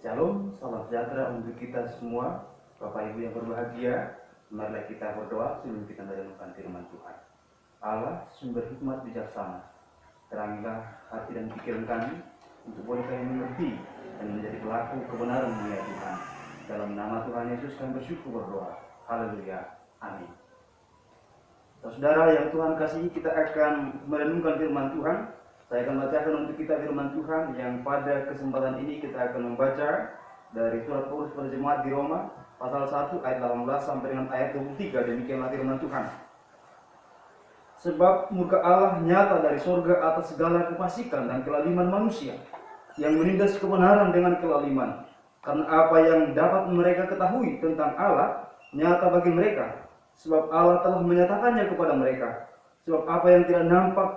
Shalom, salam sejahtera untuk kita semua. Bapak Ibu yang berbahagia, marilah kita berdoa sebelum kita merenungkan firman Tuhan. Allah, sumber hikmat bijaksana, terangilah hati dan pikiran kami untuk boleh kami mengerti dan menjadi pelaku kebenaran dunia Tuhan. Dalam nama Tuhan Yesus kami bersyukur berdoa. Haleluya. Amin. Saudara yang Tuhan kasihi, kita akan merenungkan firman Tuhan. Saya akan bacakan untuk kita firman Tuhan yang pada kesempatan ini kita akan membaca dari surat Paulus pada jemaat di Roma pasal 1 ayat 18 sampai dengan ayat 23. Demikianlah firman Tuhan. Sebab murka Allah nyata dari sorga atas segala kefasikan dan kelaliman manusia yang menindas kebenaran dengan kelaliman. Karena apa yang dapat mereka ketahui tentang Allah nyata bagi mereka, sebab Allah telah menyatakannya kepada mereka. Sebab apa yang tidak nampak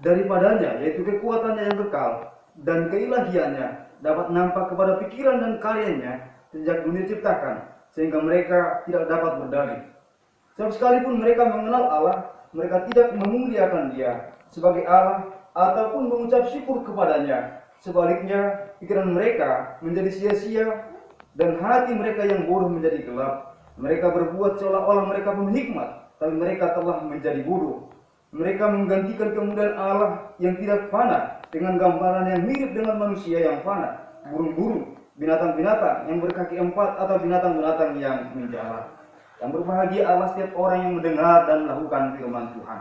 daripadanya, yaitu kekuatannya yang kekal dan keilahiannya, dapat nampak kepada pikiran dan karyanya sejak dunia diciptakan, sehingga mereka tidak dapat berdalih. Sebab sekalipun mereka mengenal Allah, mereka tidak memuliakan Dia sebagai Allah ataupun mengucap syukur kepadanya. Sebaliknya, pikiran mereka menjadi sia-sia dan hati mereka yang bodoh menjadi gelap. Mereka berbuat seolah-olah mereka pun hikmat, tapi mereka telah menjadi bodoh. Mereka menggantikan kemuliaan Allah yang tidak fana dengan gambaran yang mirip dengan manusia yang fana, burung-burung, binatang-binatang yang berkaki empat atau binatang-binatang yang menjalar. Yang berbahagia Allah setiap orang yang mendengar dan melakukan firman Tuhan.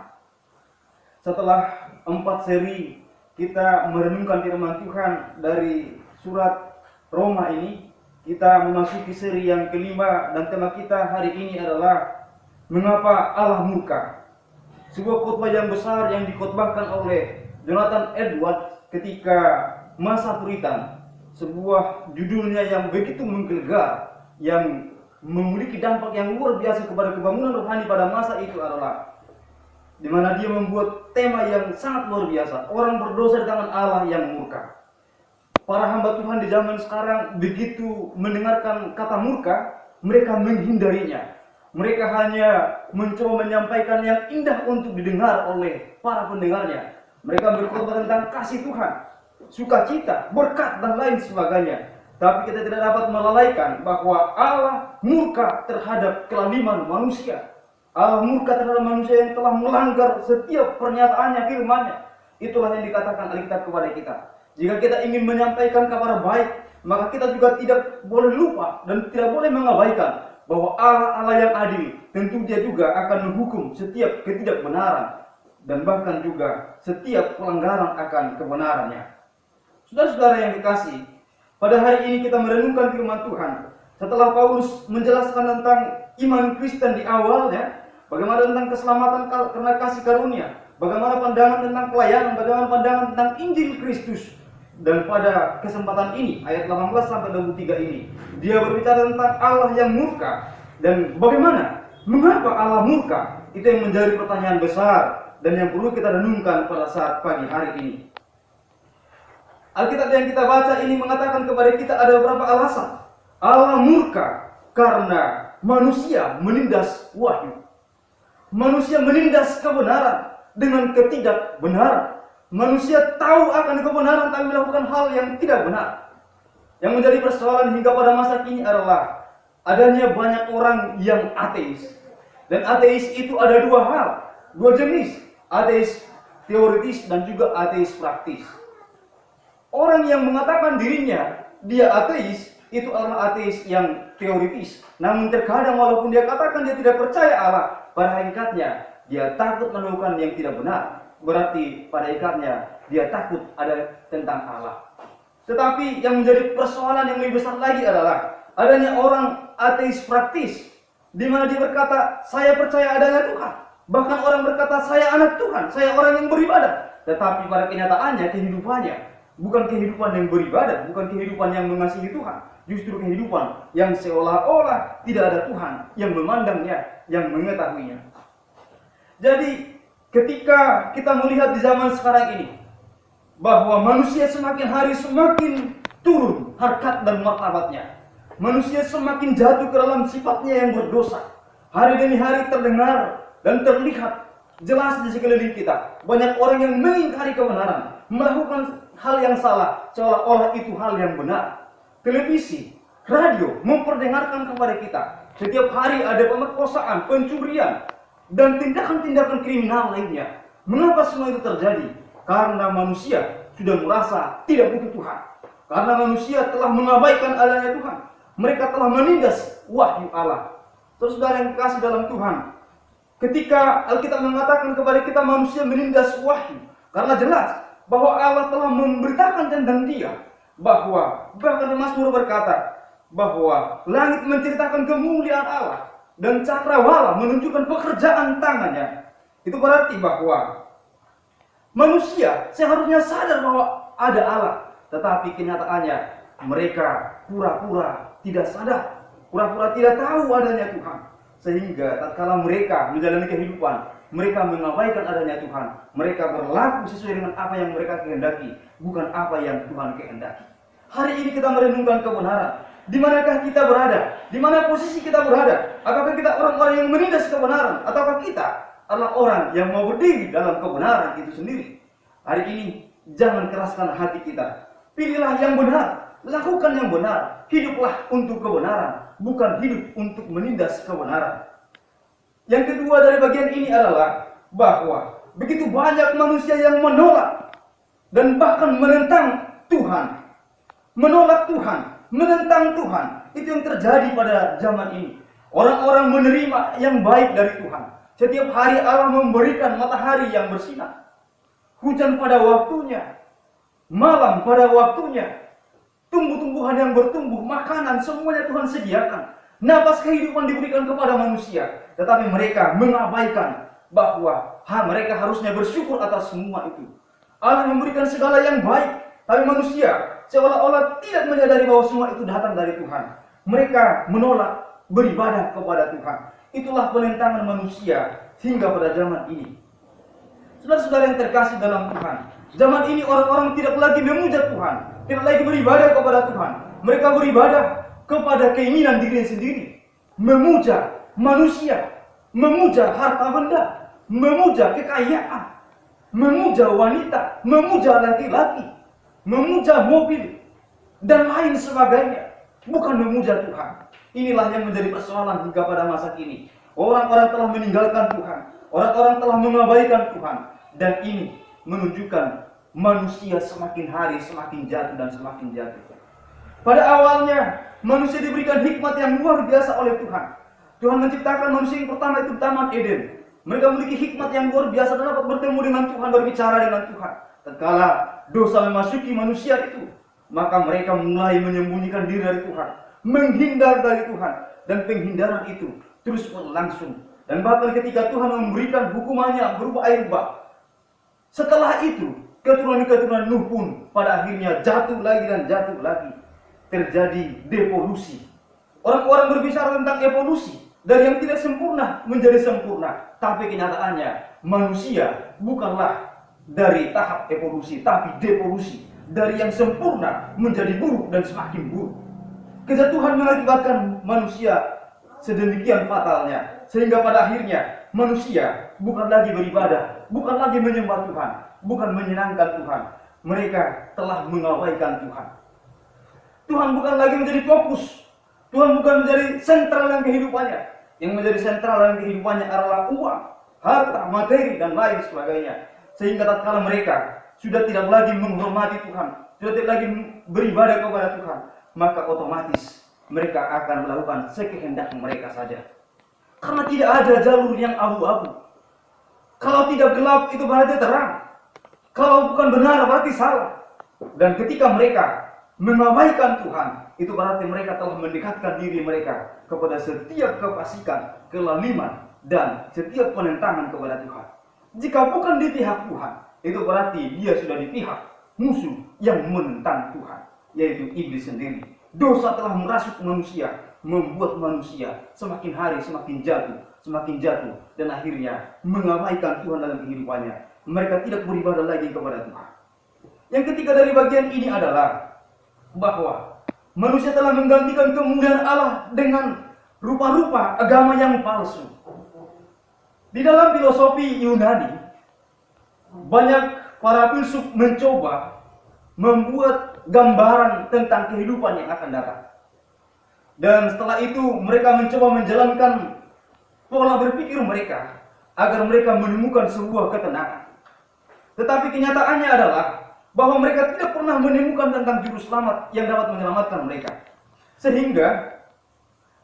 Setelah 4 seri kita merenungkan firman Tuhan dari surat Roma ini, kita memasuki seri yang kelima dan tema kita hari ini adalah mengapa Allah murka. Sebuah khotbah yang besar yang dikhotbahkan oleh Jonathan Edwards ketika masa Puritan. Sebuah judulnya yang begitu menggelegar, yang memiliki dampak yang luar biasa kepada kebangunan rohani pada masa itu adalah di mana dia membuat tema yang sangat luar biasa, orang berdosa di tangan Allah yang murka. Para hamba Tuhan di zaman sekarang begitu mendengarkan kata murka, mereka menghindarinya. Mereka hanya mencoba menyampaikan yang indah untuk didengar oleh para pendengarnya. Mereka berkhotbah tentang kasih Tuhan, sukacita, berkat dan lain sebagainya. Tapi kita tidak dapat melalaikan bahwa Allah murka terhadap kelaliman manusia. Allah murka terhadap manusia yang telah melanggar setiap pernyataannya, firman-Nya. Itulah yang dikatakan Alkitab kepada kita. Jika kita ingin menyampaikan kabar baik, maka kita juga tidak boleh lupa dan tidak boleh mengabaikan bahwa Allah yang adil, tentu Dia juga akan menghukum setiap ketidakbenaran dan bahkan juga setiap pelanggaran akan kebenarannya. Saudara-saudara yang dikasihi, pada hari ini kita merenungkan firman Tuhan. Setelah Paulus menjelaskan tentang iman Kristen di awalnya, bagaimana tentang keselamatan karena kasih karunia, bagaimana pandangan tentang pelayanan, bagaimana pandangan tentang Injil Kristus. Dan pada kesempatan ini, ayat 18 sampai 23 ini, dia berbicara tentang Allah yang murka. Dan bagaimana? Mengapa Allah murka? Itu yang menjadi pertanyaan besar dan yang perlu kita renungkan pada saat pagi hari ini. Alkitab yang kita baca ini mengatakan kepada kita ada beberapa alasan. Allah murka karena manusia menindas wahyu. Manusia menindas kebenaran dengan ketidakbenaran. Manusia tahu akan kebenaran tapi melakukan hal yang tidak benar. Yang menjadi persoalan hingga pada masa kini adalah adanya banyak orang yang ateis. Dan ateis itu ada dua jenis. Ateis teoritis dan juga ateis praktis. Orang yang mengatakan dirinya dia ateis, itu adalah ateis yang teoritis. Namun terkadang walaupun dia katakan dia tidak percaya Allah, pada hakikatnya dia takut melakukan yang tidak benar. Berarti pada hakikatnya dia takut ada tentang Allah. Tetapi yang menjadi persoalan yang lebih besar lagi adalah adanya orang ateis praktis, di mana dia berkata, saya percaya adanya Tuhan. Bahkan orang berkata, saya anak Tuhan, saya orang yang beribadah. Tetapi pada kenyataannya, kehidupannya bukan kehidupan yang beribadah, bukan kehidupan yang mengasihi Tuhan. Justru kehidupan yang seolah-olah tidak ada Tuhan yang memandangnya, yang mengetahuinya. Jadi ketika kita melihat di zaman sekarang ini bahwa manusia semakin hari semakin turun harkat dan martabatnya, manusia semakin jatuh ke dalam sifatnya yang berdosa. Hari demi hari terdengar dan terlihat jelas di sekeliling kita banyak orang yang mengingkari kebenaran, melakukan hal yang salah seolah-olah itu hal yang benar. televisi, radio memperdengarkan kepada kita setiap hari ada pemerkosaan, pencurian, dan tindakan-tindakan kriminal lainnya. Mengapa semua itu terjadi? Karena manusia sudah merasa tidak butuh Tuhan. Karena manusia telah mengabaikan adanya Tuhan. Mereka telah menindas wahyu Allah. Saudara yang kasih dalam Tuhan, ketika Alkitab mengatakan kepada kita manusia menindas wahyu, karena jelas bahwa Allah telah memberitakan tentang dia, bahwa bahkan Mazmur berkata bahwa langit menceritakan kemuliaan Allah dan cakrawala menunjukkan pekerjaan tangannya. Itu berarti bahwa manusia seharusnya sadar bahwa ada Allah, tetapi kenyataannya mereka pura-pura tidak sadar, pura-pura tidak tahu adanya Tuhan. Sehingga tatkala mereka menjalani kehidupan, mereka mengabaikan adanya Tuhan. Mereka berlaku sesuai dengan apa yang mereka kehendaki, bukan apa yang Tuhan kehendaki. Hari ini kita merenungkan kebenaran. Di manakah kita berada? Di mana posisi kita berada? Apakah kita orang-orang yang menindas kebenaran? Ataukah kita adalah orang yang mau berdiri dalam kebenaran itu sendiri? Hari ini jangan keraskan hati kita. Pilihlah yang benar, lakukan yang benar. Hiduplah untuk kebenaran, bukan hidup untuk menindas kebenaran. Yang kedua dari bagian ini adalah bahwa begitu banyak manusia yang menolak dan bahkan menentang Tuhan. Menolak Tuhan, menentang Tuhan. Itu yang terjadi pada zaman ini. Orang-orang menerima yang baik dari Tuhan. Setiap hari Allah memberikan matahari yang bersinar, hujan pada waktunya, malam pada waktunya, tumbuh-tumbuhan yang bertumbuh, makanan semuanya Tuhan sediakan. Napas kehidupan diberikan kepada manusia, tetapi mereka mengabaikan bahwa mereka harusnya bersyukur atas semua itu. Allah memberikan segala yang baik, tapi manusia seolah-olah tidak menyadari bahwa semua itu datang dari Tuhan. Mereka menolak beribadah kepada Tuhan. Itulah penentangan manusia hingga pada zaman ini. Saudara-saudara yang terkasih dalam Tuhan, zaman ini orang-orang tidak lagi memuja Tuhan, tidak lagi beribadah kepada Tuhan. Mereka beribadah kepada keinginan diri sendiri, memuja manusia, memuja harta benda, memuja kekayaan, memuja wanita, memuja laki-laki, memuja mobil, dan lain sebagainya. Bukan memuja Tuhan. Inilah yang menjadi persoalan hingga pada masa kini. Orang-orang telah meninggalkan Tuhan. Orang-orang telah mengabaikan Tuhan. Dan ini menunjukkan manusia semakin hari semakin jatuh dan semakin jatuh. Pada awalnya manusia diberikan hikmat yang luar biasa oleh Tuhan. Tuhan menciptakan manusia yang pertama itu Taman Eden. Mereka memiliki hikmat yang luar biasa dan dapat bertemu dengan Tuhan, berbicara dengan Tuhan. Tatkala dosa memasuki manusia itu, maka mereka mulai menyembunyikan diri dari Tuhan, menghindar dari Tuhan, dan penghindaran itu terus berlangsung. Dan bahkan ketika Tuhan memberikan hukumannya berupa air bah, setelah itu keturunan-keturunan Nuh pun pada akhirnya jatuh lagi dan jatuh lagi. Terjadi devolusi. Orang-orang berbicara tentang evolusi, dari yang tidak sempurna menjadi sempurna. Tapi kenyataannya manusia bukanlah dari tahap evolusi, tapi devolusi. Dari yang sempurna menjadi buruk dan semakin buruk. Kejatuhan mengakibatkan manusia sedemikian fatalnya, sehingga pada akhirnya manusia bukan lagi beribadah, bukan lagi menyembah Tuhan, bukan menyenangkan Tuhan. Mereka telah mengabaikan Tuhan. Tuhan bukan lagi menjadi fokus. Tuhan bukan menjadi sentral dalam kehidupannya. Yang menjadi sentral dalam kehidupannya adalah uang, harta, materi, dan lain sebagainya. Sehingga tatkala mereka sudah tidak lagi menghormati Tuhan, sudah tidak lagi beribadah kepada Tuhan, maka otomatis mereka akan melakukan sekehendak mereka saja. Karena tidak ada jalur yang abu-abu. Kalau tidak gelap itu berarti terang. Kalau bukan benar berarti salah. Dan ketika mereka mengabaikan Tuhan, itu berarti mereka telah mendekatkan diri mereka kepada setiap kefasikan, kelaliman, dan setiap penentangan kepada Tuhan. Jika bukan di pihak Tuhan, itu berarti dia sudah di pihak musuh yang menentang Tuhan, yaitu iblis sendiri. Dosa telah merasuk manusia, membuat manusia semakin hari semakin jatuh, dan akhirnya mengabaikan Tuhan dalam kehidupannya. Mereka tidak beribadah lagi kepada Tuhan. Yang ketiga dari bagian ini adalah bahwa manusia telah menggantikan kemuliaan Allah dengan rupa-rupa agama yang palsu. Di dalam filosofi Yunani, banyak para filsuf mencoba membuat gambaran tentang kehidupan yang akan datang. Dan setelah itu mereka mencoba menjalankan pola berpikir mereka agar mereka menemukan sebuah ketenangan. Tetapi kenyataannya adalah bahwa mereka tidak pernah menemukan tentang juru selamat yang dapat menyelamatkan mereka. Sehingga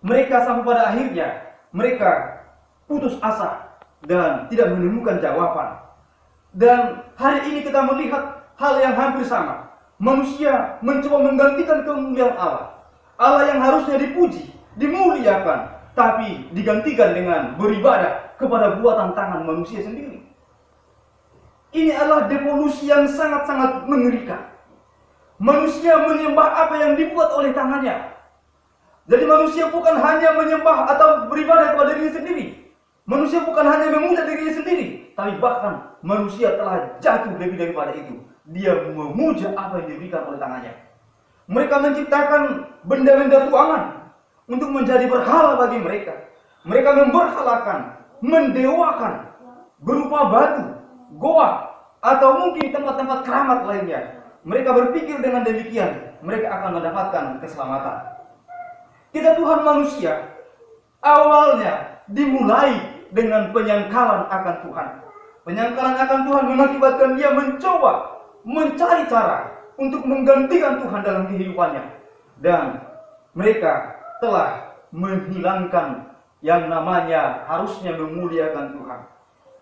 mereka sampai pada akhirnya mereka putus asa dan tidak menemukan jawaban. Dan hari ini kita melihat hal yang hampir sama. Manusia mencoba menggantikan kemuliaan Allah. Allah yang harusnya dipuji, dimuliakan, tapi digantikan dengan beribadah kepada buatan tangan manusia sendiri. Ini adalah devolusi yang sangat-sangat mengerikan. Manusia menyembah apa yang dibuat oleh tangannya. Jadi manusia bukan hanya menyembah atau beribadah kepada dirinya sendiri. Manusia bukan hanya memuja dirinya sendiri, tapi bahkan manusia telah jatuh lebih daripada itu. Dia memuja apa yang diberikan oleh tangannya. Mereka menciptakan benda-benda tuangan untuk menjadi berhala bagi mereka. Mereka memberhalakan, mendewakan berupa batu, goa, atau mungkin tempat-tempat keramat lainnya. Mereka berpikir dengan demikian, mereka akan mendapatkan keselamatan. Kita Tuhan manusia awalnya dimulai dengan penyangkalan akan Tuhan. Penyangkalan akan Tuhan mengakibatkan dia mencoba mencari cara untuk menggantikan Tuhan dalam kehidupannya. Dan mereka telah menghilangkan yang namanya harusnya memuliakan Tuhan.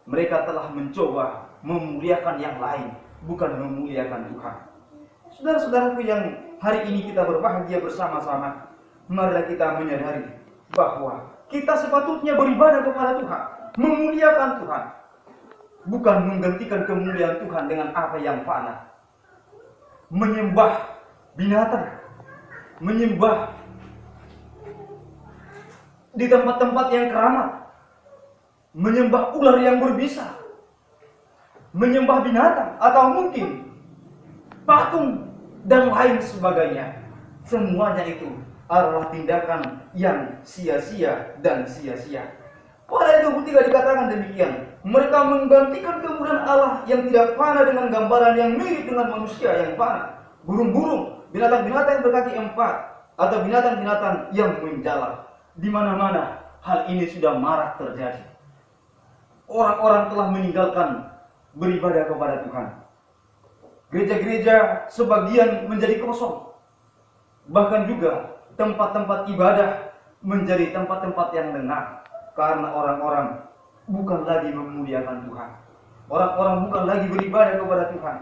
Mereka telah mencoba memuliakan yang lain, bukan memuliakan Tuhan. Saudara-saudaraku yang hari ini kita berbahagia bersama-sama, marilah kita menyadari bahwa kita sepatutnya beribadah kepada Tuhan, memuliakan Tuhan, bukan menggantikan kemuliaan Tuhan dengan apa yang fana. Menyembah binatang, menyembah di tempat-tempat yang keramat, menyembah ular yang berbisa, menyembah binatang, atau mungkin patung dan lain sebagainya. Semuanya itu adalah tindakan yang sia-sia dan sia-sia. Pada ayat 23 dikatakan demikian, mereka menggantikan kemuliaan Allah yang tidak fana dengan gambaran yang mirip dengan manusia yang fana, burung-burung, binatang-binatang yang berkaki empat, atau binatang-binatang yang menjalar. Di mana-mana hal ini sudah marak terjadi. Orang-orang telah meninggalkan beribadah kepada Tuhan. Gereja-gereja sebagian menjadi kosong. Bahkan juga tempat-tempat ibadah menjadi tempat-tempat yang lengang. Karena orang-orang bukan lagi memuliakan Tuhan. Orang-orang bukan lagi beribadah kepada Tuhan.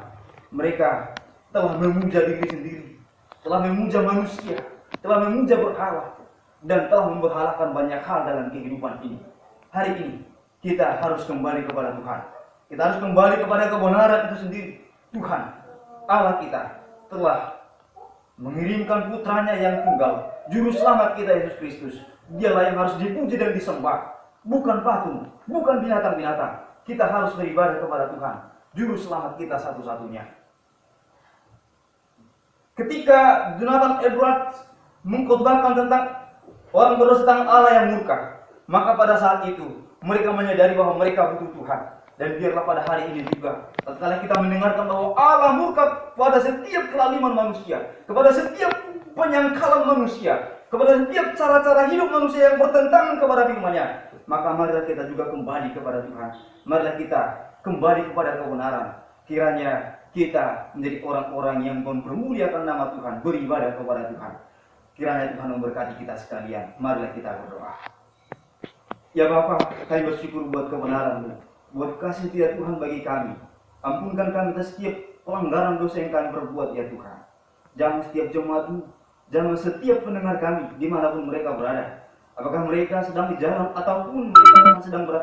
Mereka telah memuja diri sendiri, telah memuja manusia, telah memuja berhala, dan telah memberhalakan banyak hal dalam kehidupan ini. Hari ini kita harus kembali kepada Tuhan. Kita harus kembali kepada kebenaran itu sendiri. Tuhan Allah kita telah mengirimkan putranya yang tunggal, juru selamat kita Yesus Kristus. Dialah yang harus dipuji dan disembah, bukan patung, bukan binatang-binatang. Kita harus beribadah kepada Tuhan, juru selamat kita satu-satunya. Ketika Jonathan Edwards mengkhotbahkan tentang orang berdosa tangan Allah yang murka, maka pada saat itu mereka menyadari bahwa mereka butuh Tuhan. Dan biarlah pada hari ini juga, tatkala kita mendengarkan bahwa Allah murka pada setiap kelaliman manusia, kepada setiap penyangkalan manusia, kepada setiap cara-cara hidup manusia yang bertentangan kepada firman-Nya, maka marilah kita juga kembali kepada Tuhan. Marilah kita kembali kepada kebenaran. Kiranya kita menjadi orang-orang yang mempermuliakan nama Tuhan, beribadah kepada Tuhan. Kiranya Tuhan memberkati kita sekalian. Marilah kita berdoa. Ya Bapa, kami bersyukur buat kebenaran-Mu, buat kasih setia Tuhan bagi kami. Ampunkan kami atas setiap pelanggaran dosa yang kami perbuat ya Tuhan. Jangan setiap jemaat-Mu, jangan setiap pendengar kami dimanapun mereka berada. Apakah mereka sedang di jalan ataupun mereka sedang beraktivitas